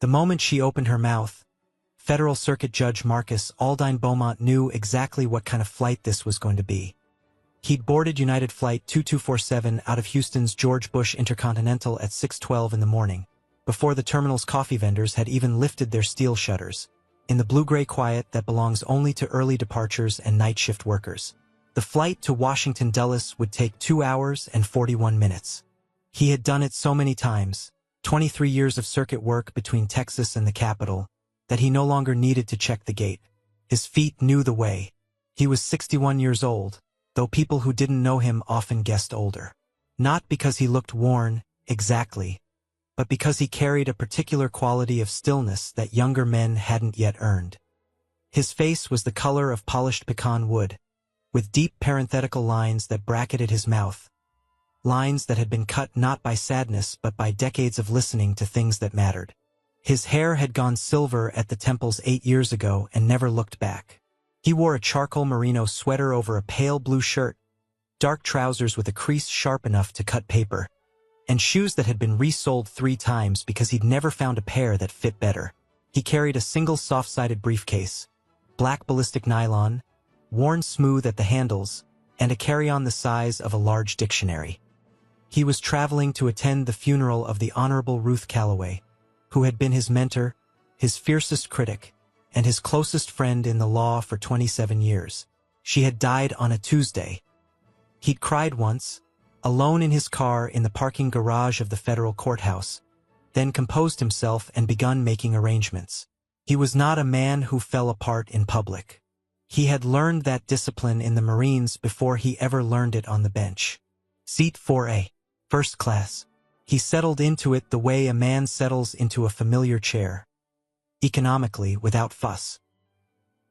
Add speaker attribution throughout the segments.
Speaker 1: The moment she opened her mouth, Federal Circuit Judge Marcus Aldine Beaumont knew exactly what kind of flight this was going to be. He'd boarded United Flight 2247 out of Houston's George Bush Intercontinental at 6:12 in the morning, before the terminal's coffee vendors had even lifted their steel shutters, in the blue-gray quiet that belongs only to early departures and night shift workers. The flight to Washington Dulles would take 2 hours and 41 minutes. He had done it so many times, 23 years of circuit work between Texas and the capital, that he no longer needed to check the gate. His feet knew the way. He was 61 years old, though people who didn't know him often guessed older. Not because he looked worn, exactly, but because he carried a particular quality of stillness that younger men hadn't yet earned. His face was the color of polished pecan wood, with deep parenthetical lines that bracketed his mouth, lines that had been cut not by sadness but by decades of listening to things that mattered. His hair had gone silver at the temples 8 years ago and never looked back. He wore a charcoal merino sweater over a pale blue shirt, dark trousers with a crease sharp enough to cut paper, and shoes that had been resoled 3 times because he'd never found a pair that fit better. He carried a single soft-sided briefcase, black ballistic nylon, worn smooth at the handles, and a carry-on the size of a large dictionary. He was traveling to attend the funeral of the Honorable Ruth Calloway, who had been his mentor, his fiercest critic, and his closest friend in the law for 27 years. She had died on a Tuesday. He'd cried once, alone in his car in the parking garage of the federal courthouse, then composed himself and begun making arrangements. He was not a man who fell apart in public. He had learned that discipline in the Marines before he ever learned it on the bench. Seat 4A, first class. He settled into it the way a man settles into a familiar chair, economically, without fuss.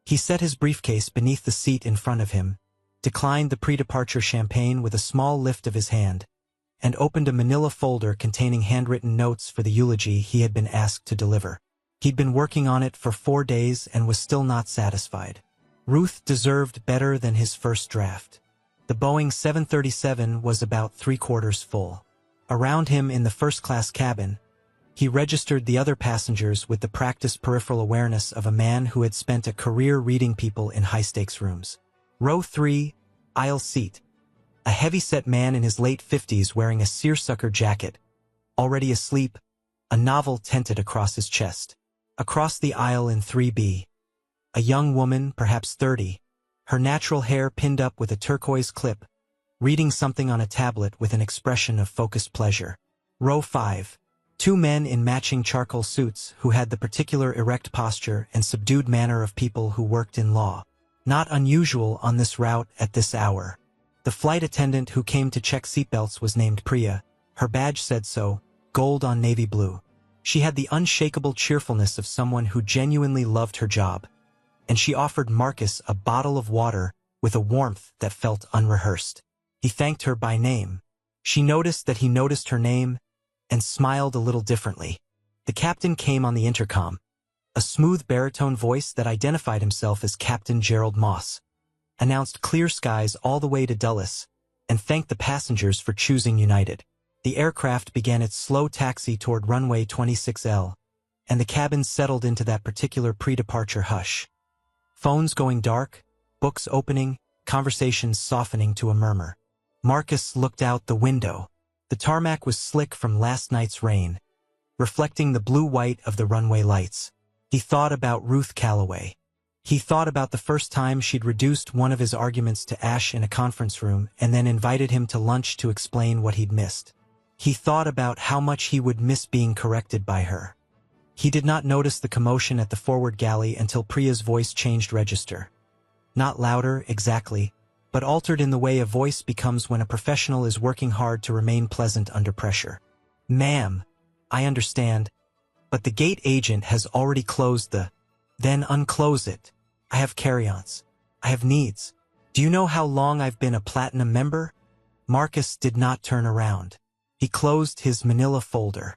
Speaker 1: He set his briefcase beneath the seat in front of him, declined the pre-departure champagne with a small lift of his hand, and opened a manila folder containing handwritten notes for the eulogy he had been asked to deliver. He'd been working on it for 4 days and was still not satisfied. Ruth deserved better than his first draft. The Boeing 737 was about 3/4 full. Around him in the first-class cabin, he registered the other passengers with the practiced peripheral awareness of a man who had spent a career reading people in high-stakes rooms. Row 3, aisle seat. A heavy-set man in his late 50s wearing a seersucker jacket, already asleep, a novel tented across his chest. Across the aisle in 3B, a young woman, perhaps 30, her natural hair pinned up with a turquoise clip, reading something on a tablet with an expression of focused pleasure. Row 5. 2 men in matching charcoal suits who had the particular erect posture and subdued manner of people who worked in law. Not unusual on this route at this hour. The flight attendant who came to check seatbelts was named Priya. Her badge said so, gold on navy blue. She had the unshakable cheerfulness of someone who genuinely loved her job, and she offered Marcus a bottle of water with a warmth that felt unrehearsed. He thanked her by name. She noticed that he noticed her name and smiled a little differently. The captain came on the intercom, a smooth baritone voice that identified himself as Captain Gerald Moss, announced clear skies all the way to Dulles, and thanked the passengers for choosing United. The aircraft began its slow taxi toward runway 26L, and the cabin settled into that particular pre-departure hush. Phones going dark, books opening, conversations softening to a murmur. Marcus looked out the window. The tarmac was slick from last night's rain, reflecting the blue-white of the runway lights. He thought about Ruth Calloway. He thought about the first time she'd reduced one of his arguments to ash in a conference room and then invited him to lunch to explain what he'd missed. He thought about how much he would miss being corrected by her. He did not notice the commotion at the forward galley until Priya's voice changed register. Not louder, exactly, but altered in the way a voice becomes when a professional is working hard to remain pleasant under pressure. "Ma'am, I understand, but the gate agent has already closed the..." "Then unclose it. I have carry-ons. I have needs. Do you know how long I've been a platinum member?" Marcus did not turn around. He closed his manila folder.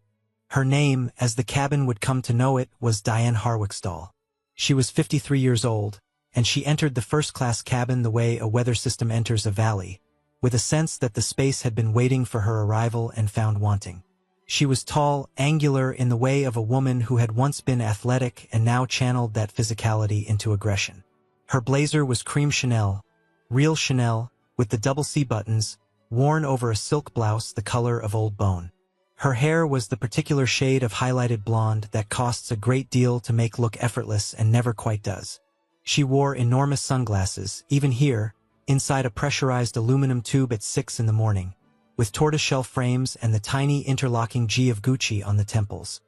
Speaker 1: Her name, as the cabin would come to know it, was Diane Harwickstall. She was 53 years old, and she entered the first-class cabin the way a weather system enters a valley, with a sense that the space had been waiting for her arrival and found wanting. She was tall, angular in the way of a woman who had once been athletic and now channeled that physicality into aggression. Her blazer was cream Chanel, real Chanel, with the double C buttons, worn over a silk blouse the color of old bone. Her hair was the particular shade of highlighted blonde that costs a great deal to make look effortless and never quite does. She wore enormous sunglasses, even here, inside a pressurized aluminum tube at 6 in the morning, with tortoiseshell frames and the tiny interlocking G of Gucci on the temples.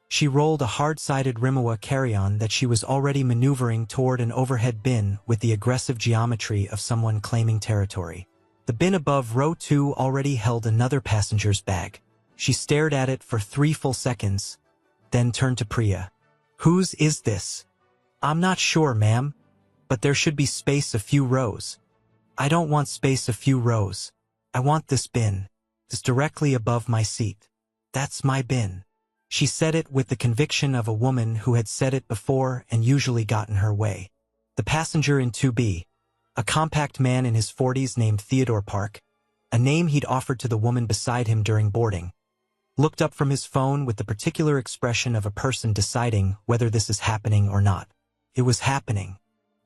Speaker 1: She rolled a hard-sided Rimowa carry-on that she was already maneuvering toward an overhead bin with the aggressive geometry of someone claiming territory. The bin above row 2 already held another passenger's bag. She stared at it for 3 full seconds, then turned to Priya. "Whose is this?" "I'm not sure, ma'am, but there should be space a few rows." "I don't want space a few rows. I want this bin. It's directly above my seat. That's my bin." She said it with the conviction of a woman who had said it before and usually gotten her way. The passenger in 2B, a compact man in his 40s named Theodore Park, a name he'd offered to the woman beside him during boarding, looked up from his phone with the particular expression of a person deciding whether this is happening or not. It was happening.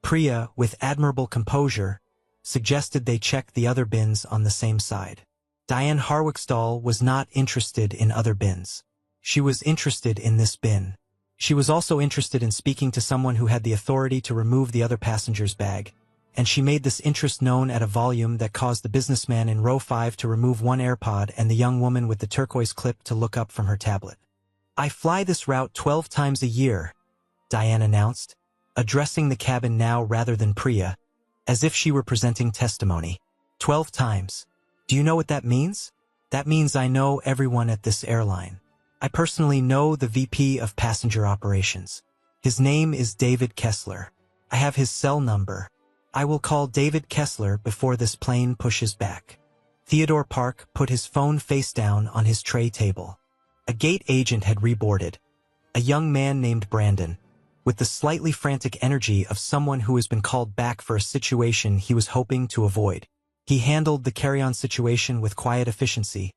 Speaker 1: Priya, with admirable composure, suggested they check the other bins on the same side. Diane Harwickstall was not interested in other bins. She was interested in this bin. She was also interested in speaking to someone who had the authority to remove the other passenger's bag, and she made this interest known at a volume that caused the businessman in row 5 to remove one AirPod and the young woman with the turquoise clip to look up from her tablet. "I fly this route 12 times a year," Diane announced, addressing the cabin now rather than Priya, as if she were presenting testimony. 12 times. "Do you know what that means?" "That means I know everyone at this airline. I personally know the VP of Passenger Operations. His name is David Kessler. I have his cell number. I will call David Kessler before this plane pushes back." Theodore Park put his phone face down on his tray table. A gate agent had reboarded. A young man named Brandon, with the slightly frantic energy of someone who has been called back for a situation he was hoping to avoid. He handled the carry-on situation with quiet efficiency,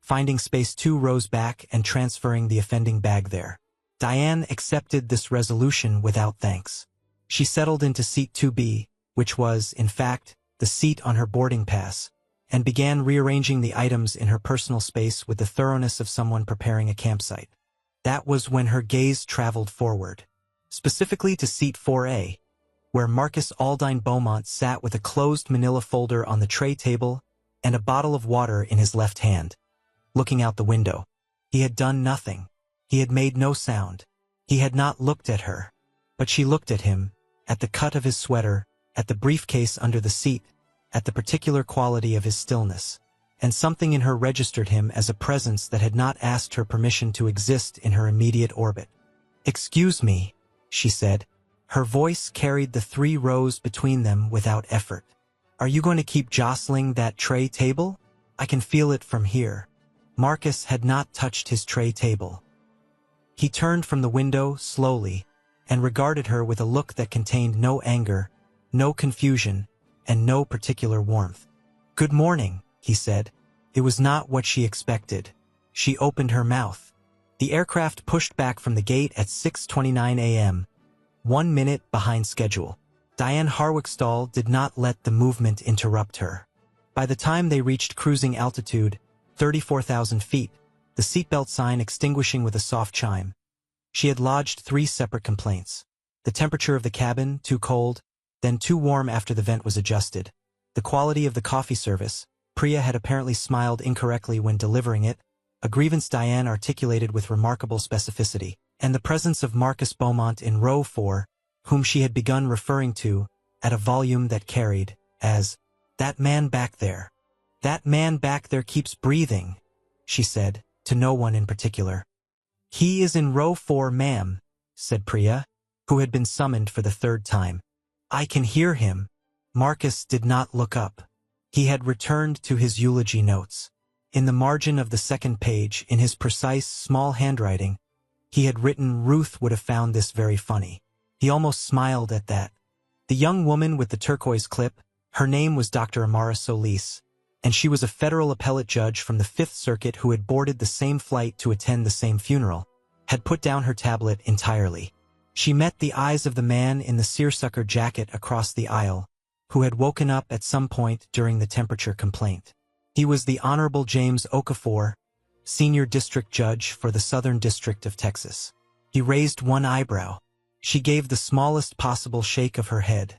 Speaker 1: finding space 2 rows back and transferring the offending bag there. Diane accepted this resolution without thanks. She settled into seat 2B, which was, in fact, the seat on her boarding pass, and began rearranging the items in her personal space with the thoroughness of someone preparing a campsite. That was when her gaze traveled forward, specifically to seat 4A, where Marcus Aldine Beaumont sat with a closed manila folder on the tray table and a bottle of water in his left hand, looking out the window. He had done nothing. He had made no sound. He had not looked at her. But she looked at him, at the cut of his sweater, at the briefcase under the seat, at the particular quality of his stillness, and something in her registered him as a presence that had not asked her permission to exist in her immediate orbit. "Excuse me," she said. Her voice carried the 3 rows between them without effort. "Are you going to keep jostling that tray table? I can feel it from here." Marcus had not touched his tray table. He turned from the window slowly and regarded her with a look that contained no anger, no confusion, and no particular warmth. "Good morning," he said. It was not what she expected. She opened her mouth. The aircraft pushed back from the gate at 6:29 a.m., 1 minute behind schedule. Diane Harwickstall did not let the movement interrupt her. By the time they reached cruising altitude, 34,000 feet, the seatbelt sign extinguishing with a soft chime, she had lodged 3 separate complaints. The temperature of the cabin, too cold, then too warm after the vent was adjusted. The quality of the coffee service, Priya had apparently smiled incorrectly when delivering it, a grievance Diane articulated with remarkable specificity, and the presence of Marcus Beaumont in row 4, whom she had begun referring to, at a volume that carried, as, "That man back there. That man back there keeps breathing," she said, to no one in particular. "He is in row 4, ma'am," said Priya, who had been summoned for the 3rd time. "I can hear him." Marcus did not look up. He had returned to his eulogy notes. In the margin of the 2nd page, in his precise, small handwriting, he had written, "Ruth would have found this very funny." He almost smiled at that. The young woman with the turquoise clip, her name was Dr. Amara Solis, and she was a federal appellate judge from the Fifth Circuit who had boarded the same flight to attend the same funeral, had put down her tablet entirely. She met the eyes of the man in the seersucker jacket across the aisle, who had woken up at some point during the temperature complaint. He was the Honorable James Okafor, Senior District Judge for the Southern District of Texas. He raised one eyebrow. She gave the smallest possible shake of her head.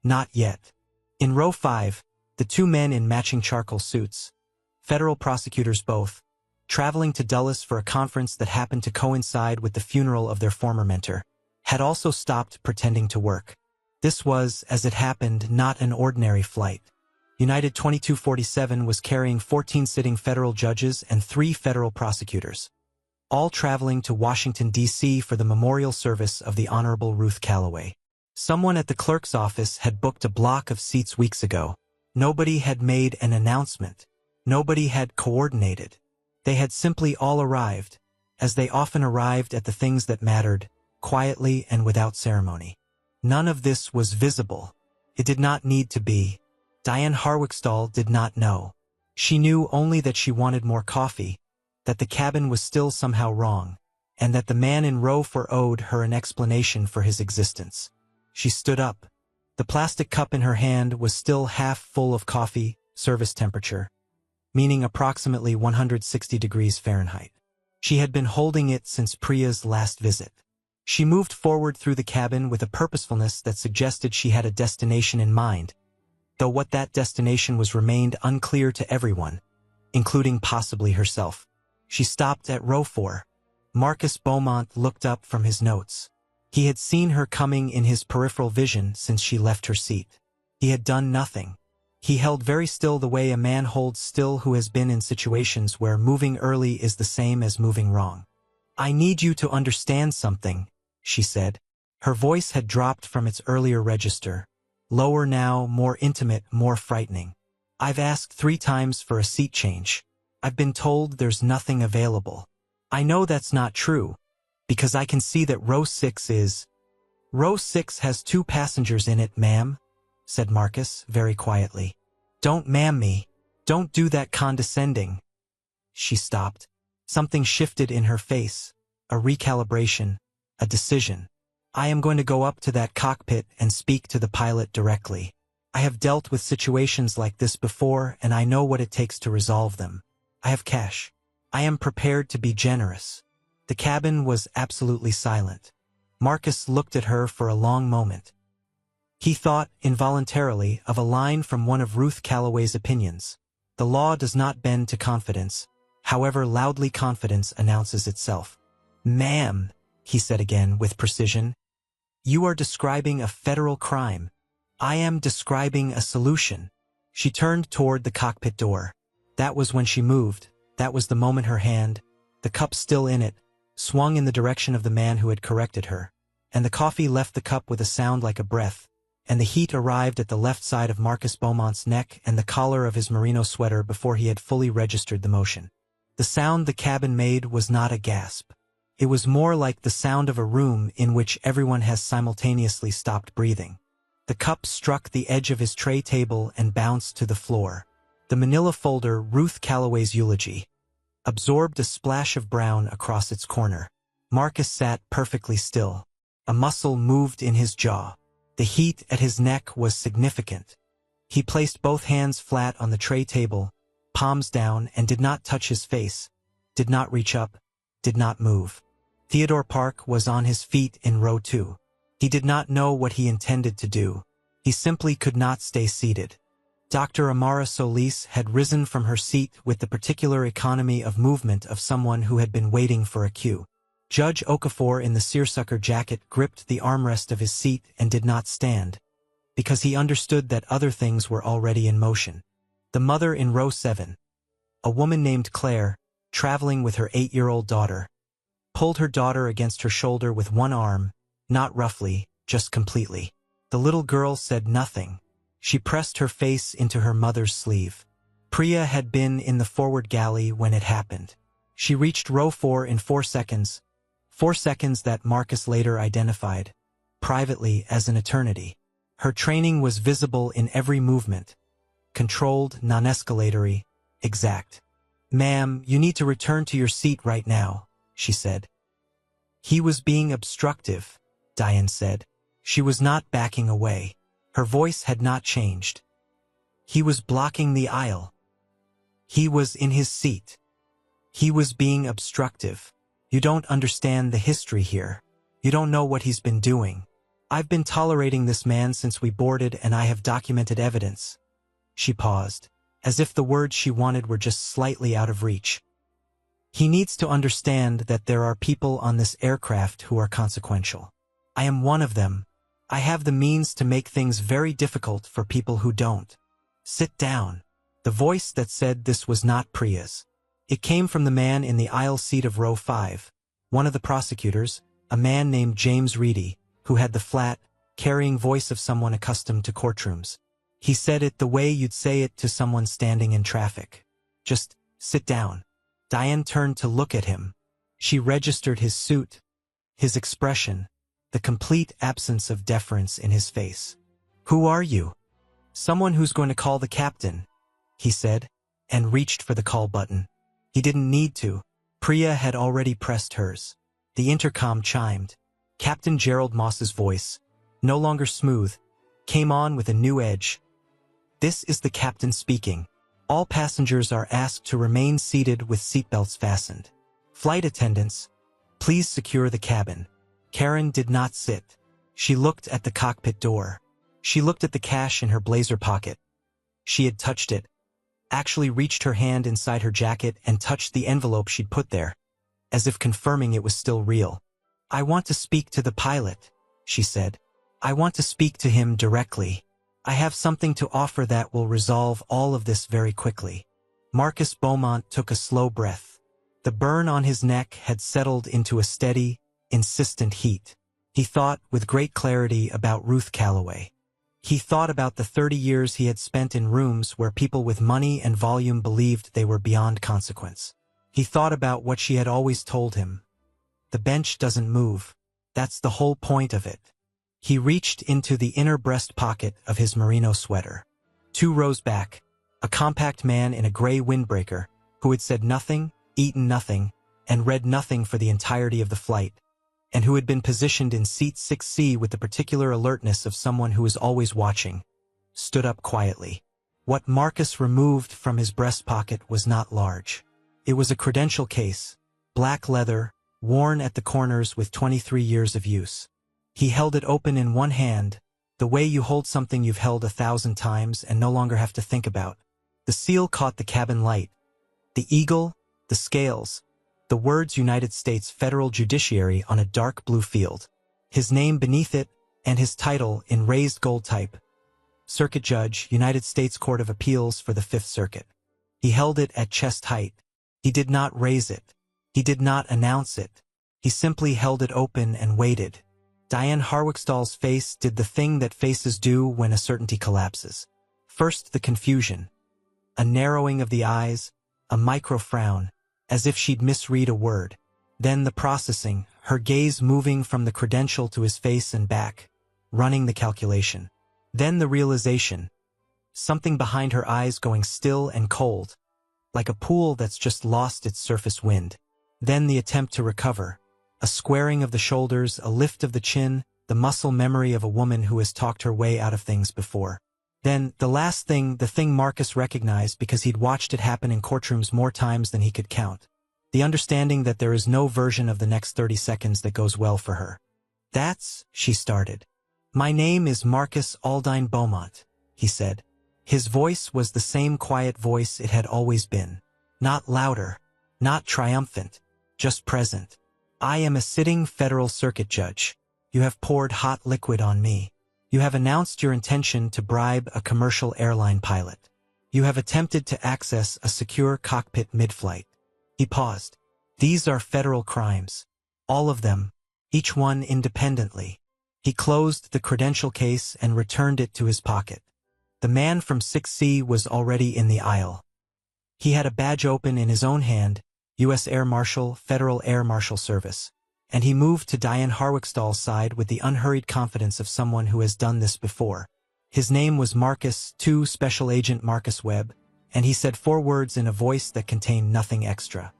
Speaker 1: Not yet. In row 5, the two men in matching charcoal suits, federal prosecutors both, traveling to Dulles for a conference that happened to coincide with the funeral of their former mentor, had also stopped pretending to work. This was, as it happened, not an ordinary flight. United 2247 was carrying 14 sitting federal judges and 3 federal prosecutors, all traveling to Washington, D.C. for the memorial service of the Honorable Ruth Calloway. Someone at the clerk's office had booked a block of seats weeks ago. Nobody had made an announcement. Nobody had coordinated. They had simply all arrived, as they often arrived at the things that mattered, quietly and without ceremony. None of this was visible. It did not need to be. Diane Harwickstall did not know. She knew only that she wanted more coffee, that the cabin was still somehow wrong, and that the man in row 4 owed her an explanation for his existence. She stood up. The plastic cup in her hand was still half full of coffee, service temperature, meaning approximately 160 degrees Fahrenheit. She had been holding it since Priya's last visit. She moved forward through the cabin with a purposefulness that suggested she had a destination in mind, though what that destination was remained unclear to everyone, including possibly herself. She stopped at row 4. Marcus Beaumont looked up from his notes. He had seen her coming in his peripheral vision since she left her seat. He had done nothing. He held very still the way a man holds still who has been in situations where moving early is the same as moving wrong. "I need you to understand something," she said. Her voice had dropped from its earlier register. Lower now, more intimate, more frightening. "I've asked 3 times for a seat change. I've been told there's nothing available. I know that's not true, because I can see that row 6 is—" "Row 6 has 2 passengers in it, ma'am," said Marcus, very quietly. "Don't ma'am me. Don't do that condescending." She stopped. Something shifted in her face, a recalibration, a decision. "I am going to go up to that cockpit and speak to the pilot directly. I have dealt with situations like this before and I know what it takes to resolve them. I have cash. I am prepared to be generous." The cabin was absolutely silent. Marcus looked at her for a long moment. He thought, involuntarily, of a line from one of Ruth Calloway's opinions. "The law does not bend to confidence, however loudly confidence announces itself." "Ma'am," he said again with precision, "you are describing a federal crime. I am describing a solution." She turned toward the cockpit door. That was when she moved. That was the moment her hand, the cup still in it, swung in the direction of the man who had corrected her, and the coffee left the cup with a sound like a breath, and the heat arrived at the left side of Marcus Beaumont's neck and the collar of his merino sweater before he had fully registered the motion. The sound the cabin made was not a gasp. It was more like the sound of a room in which everyone has simultaneously stopped breathing. The cup struck the edge of his tray table and bounced to the floor. The manila folder, Ruth Calloway's eulogy, absorbed a splash of brown across its corner. Marcus sat perfectly still. A muscle moved in his jaw. The heat at his neck was significant. He placed both hands flat on the tray table, palms down, and did not touch his face, did not reach up, did not move. Theodore Park was on his feet in row 2. He did not know what he intended to do. He simply could not stay seated. Dr. Amara Solis had risen from her seat with the particular economy of movement of someone who had been waiting for a cue. Judge Okafor in the seersucker jacket gripped the armrest of his seat and did not stand, because he understood that other things were already in motion. The mother in row 7, a woman named Claire, traveling with her 8-year-old daughter, pulled her daughter against her shoulder with one arm, not roughly, just completely. The little girl said nothing. She pressed her face into her mother's sleeve. Priya had been in the forward galley when it happened. She reached row 4 in 4 seconds, 4 seconds that Marcus later identified, privately, as an eternity. Her training was visible in every movement. controlled, non-escalatory, exact. "Ma'am, you need to return to your seat right now," she said. "He was being obstructive," Diane said. She was not backing away. Her voice had not changed. "He was blocking the aisle. He was in his seat. He was being obstructive. You don't understand the history here. You don't know what he's been doing. I've been tolerating this man since we boarded, and I have documented evidence." She paused, as if the words she wanted were just slightly out of reach. "He needs to understand that there are people on this aircraft who are consequential. I am one of them. I have the means to make things very difficult for people who don't. Sit down." The voice that said this was not Priya's. It came from the man in the aisle seat of row 5, one of the prosecutors, a man named James Reedy, who had the flat, carrying voice of someone accustomed to courtrooms. He said it the way you'd say it to someone standing in traffic. "Just sit down." Diane turned to look at him. She registered his suit, his expression, the complete absence of deference in his face. "Who are you?" "Someone who's going to call the captain," he said, and reached for the call button. He didn't need to. Priya had already pressed hers. The intercom chimed. Captain Gerald Moss's voice, no longer smooth, came on with a new edge. "This is the captain speaking. All passengers are asked to remain seated with seatbelts fastened. Flight attendants, please secure the cabin." Karen did not sit. She looked at the cockpit door. She looked at the cash in her blazer pocket. She had touched it, actually reached her hand inside her jacket and touched the envelope she'd put there, as if confirming it was still real. "I want to speak to the pilot," she said. "I want to speak to him directly. I have something to offer that will resolve all of this very quickly." Marcus Beaumont took a slow breath. The burn on his neck had settled into a steady, insistent heat. He thought with great clarity about Ruth Calloway. He thought about the 30 years he had spent in rooms where people with money and volume believed they were beyond consequence. He thought about what she had always told him. The bench doesn't move. That's the whole point of it. He reached into the inner breast pocket of his merino sweater. 2 rows back, a compact man in a gray windbreaker, who had said nothing, eaten nothing, and read nothing for the entirety of the flight, and who had been positioned in seat 6C with the particular alertness of someone who is always watching, stood up quietly. What Marcus removed from his breast pocket was not large. It was a credential case, black leather, worn at the corners with 23 years of use. He held it open in one hand, the way you hold something you've held 1,000 times and no longer have to think about. The seal caught the cabin light. The eagle, the scales, the words United States Federal Judiciary on a dark blue field. His name beneath it, and his title in raised gold type. Circuit Judge, United States Court of Appeals for the 5th Circuit. He held it at chest height. He did not raise it. He did not announce it. He simply held it open and waited. Diane Harwickstall's face did the thing that faces do when a certainty collapses. First the confusion. A narrowing of the eyes, a micro-frown, as if she'd misread a word. Then the processing, her gaze moving from the credential to his face and back, running the calculation. Then the realization. Something behind her eyes going still and cold, like a pool that's just lost its surface wind. Then the attempt to recover. A squaring of the shoulders, a lift of the chin, the muscle memory of a woman who has talked her way out of things before. Then, the last thing, the thing Marcus recognized because he'd watched it happen in courtrooms more times than he could count. The understanding that there is no version of the next 30 seconds that goes well for her. "That's," she started. "My name is Marcus Aldine Beaumont," he said. His voice was the same quiet voice it had always been. Not louder, not triumphant, just present. "I am a sitting federal circuit judge. You have poured hot liquid on me. You have announced your intention to bribe a commercial airline pilot. You have attempted to access a secure cockpit mid-flight." He paused. "These are federal crimes. All of them, each one independently." He closed the credential case and returned it to his pocket. The man from 6C was already in the aisle. He had a badge open in his own hand, U.S. Air Marshal, Federal Air Marshal Service, and he moved to Diane Harwickstall's side with the unhurried confidence of someone who has done this before. His name was Marcus, Special Agent Marcus Webb, and he said 4 words in a voice that contained nothing extra.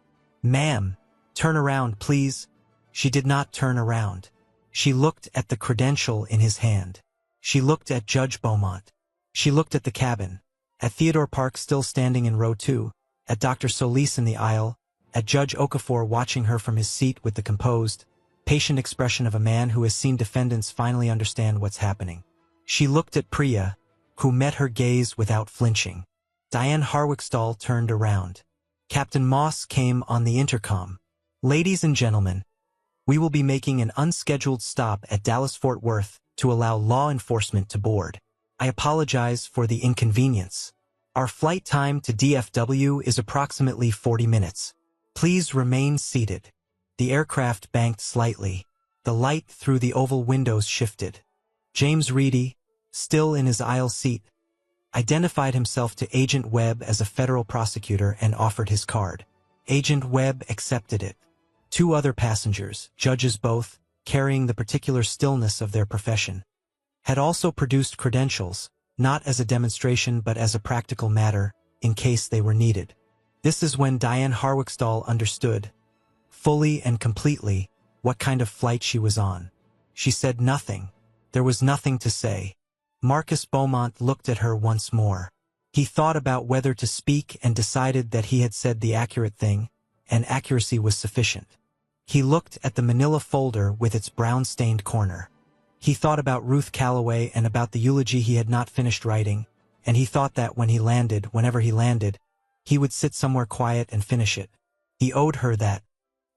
Speaker 1: "Ma'am, turn around, please." She did not turn around. She looked at the credential in his hand. She looked at Judge Beaumont. She looked at the cabin, at Theodore Park still standing in row 2, at Dr. Solis in the aisle, at Judge Okafor watching her from his seat with the composed, patient expression of a man who has seen defendants finally understand what's happening. She looked at Priya, who met her gaze without flinching. Diane Harwickstall turned around. Captain Moss came on the intercom. "Ladies and gentlemen, we will be making an unscheduled stop at Dallas-Fort Worth to allow law enforcement to board. I apologize for the inconvenience. Our flight time to DFW is approximately 40 minutes. Please remain seated." The aircraft banked slightly. The light through the oval windows shifted. James Reedy, still in his aisle seat, identified himself to Agent Webb as a federal prosecutor and offered his card. Agent Webb accepted it. 2 other passengers, judges both, carrying the particular stillness of their profession, had also produced credentials, not as a demonstration but as a practical matter, in case they were needed. This is when Diane Harwickstall understood, fully and completely, what kind of flight she was on. She said nothing. There was nothing to say. Marcus Beaumont looked at her once more. He thought about whether to speak and decided that he had said the accurate thing, and accuracy was sufficient. He looked at the manila folder with its brown-stained corner. He thought about Ruth Calloway and about the eulogy he had not finished writing, and he thought that when he landed, whenever he landed, he would sit somewhere quiet and finish it. He owed her that.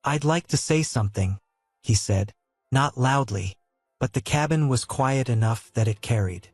Speaker 1: "I'd like to say something," he said, not loudly, but the cabin was quiet enough that it carried.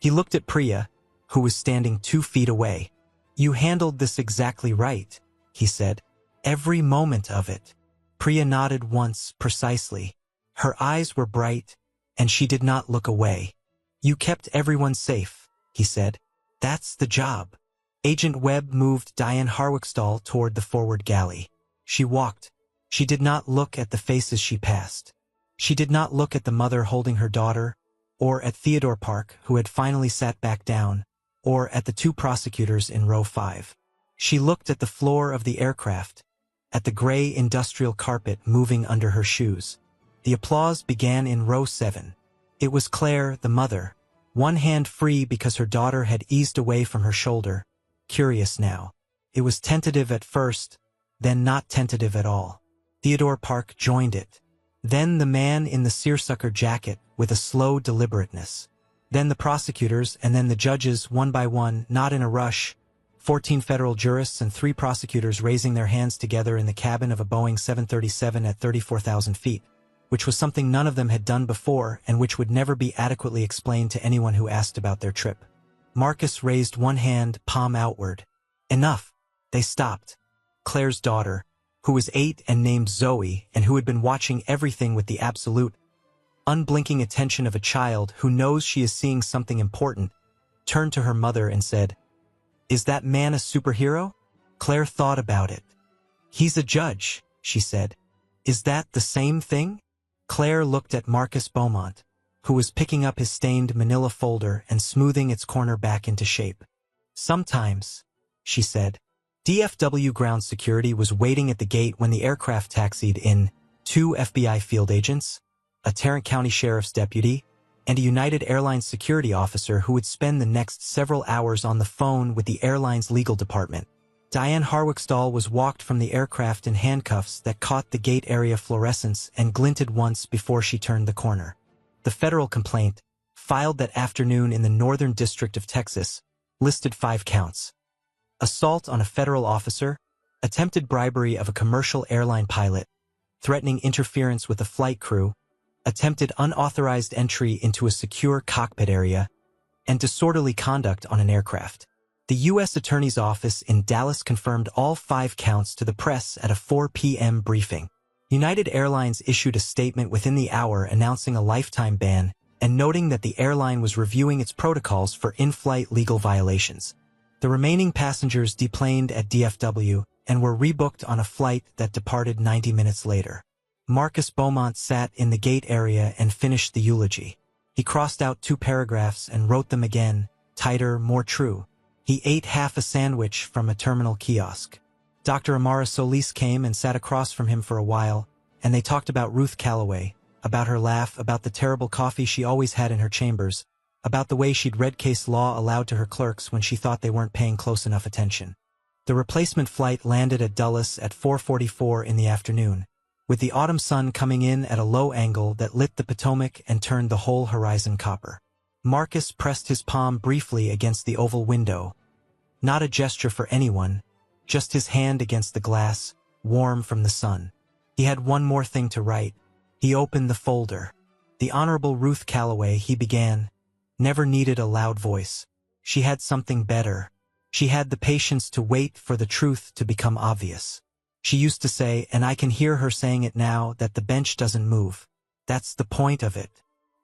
Speaker 1: He looked at Priya, who was standing 2 feet away. "You handled this exactly right," he said. "Every moment of it." Priya nodded once, precisely. Her eyes were bright, and she did not look away. "You kept everyone safe," he said. "That's the job." Agent Webb moved Diane Harwickstall toward the forward galley. She walked. She did not look at the faces she passed. She did not look at the mother holding her daughter, or at Theodore Park, who had finally sat back down, or at the 2 prosecutors in row 5. She looked at the floor of the aircraft, at the gray industrial carpet moving under her shoes. The applause began in row 7. It was Claire, the mother, one hand free because her daughter had eased away from her shoulder, curious now. It was tentative at first, then not tentative at all. Theodore Park joined it. Then the man in the seersucker jacket with a slow deliberateness. Then the prosecutors and then the judges one by one, not in a rush. 14 federal jurists and 3 prosecutors raising their hands together in the cabin of a Boeing 737 at 34,000 feet, which was something none of them had done before and which would never be adequately explained to anyone who asked about their trip. Marcus raised one hand, palm outward. Enough. They stopped. Claire's daughter, who was 8 and named Zoe and who had been watching everything with the absolute, unblinking attention of a child who knows she is seeing something important, turned to her mother and said, "Is that man a superhero?" Claire thought about it. "He's a judge," she said. "Is that the same thing?" Claire looked at Marcus Beaumont, who was picking up his stained manila folder and smoothing its corner back into shape. "Sometimes," she said. DFW ground security was waiting at the gate when the aircraft taxied in. 2 FBI field agents, a Tarrant County Sheriff's deputy, and a United Airlines security officer who would spend the next several hours on the phone with the airline's legal department. Diane Harwickstall was walked from the aircraft in handcuffs that caught the gate area fluorescence and glinted once before she turned the corner. The federal complaint, filed that afternoon in the Northern District of Texas, listed 5 counts. Assault on a federal officer, attempted bribery of a commercial airline pilot, threatening interference with a flight crew, attempted unauthorized entry into a secure cockpit area, and disorderly conduct on an aircraft. The U.S. Attorney's Office in Dallas confirmed all 5 counts to the press at a 4 p.m. briefing. United Airlines issued a statement within the hour announcing a lifetime ban and noting that the airline was reviewing its protocols for in-flight legal violations. The remaining passengers deplaned at DFW and were rebooked on a flight that departed 90 minutes later. Marcus Beaumont sat in the gate area and finished the eulogy. He crossed out 2 paragraphs and wrote them again, tighter, more true. He ate half a sandwich from a terminal kiosk. Dr. Amara Solis came and sat across from him for a while, and they talked about Ruth Calloway, about her laugh, about the terrible coffee she always had in her chambers, about the way she'd read case law aloud to her clerks when she thought they weren't paying close enough attention. The replacement flight landed at Dulles at 4:44 in the afternoon, with the autumn sun coming in at a low angle that lit the Potomac and turned the whole horizon copper. Marcus pressed his palm briefly against the oval window. Not a gesture for anyone, just his hand against the glass, warm from the sun. He had one more thing to write. He opened the folder. The Honorable Ruth Calloway, he began, never needed a loud voice. She had something better. She had the patience to wait for the truth to become obvious. She used to say, and I can hear her saying it now, that the bench doesn't move. That's the point of it.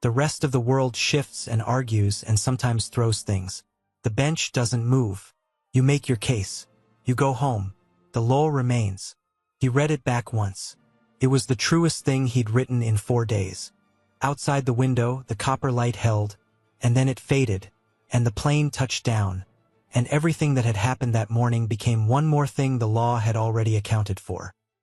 Speaker 1: The rest of the world shifts and argues and sometimes throws things. The bench doesn't move. You make your case. You go home. The law remains. He read it back once. It was the truest thing he'd written in 4 days. Outside the window, the copper light held, and then it faded, and the plane touched down, and everything that had happened that morning became one more thing the law had already accounted for.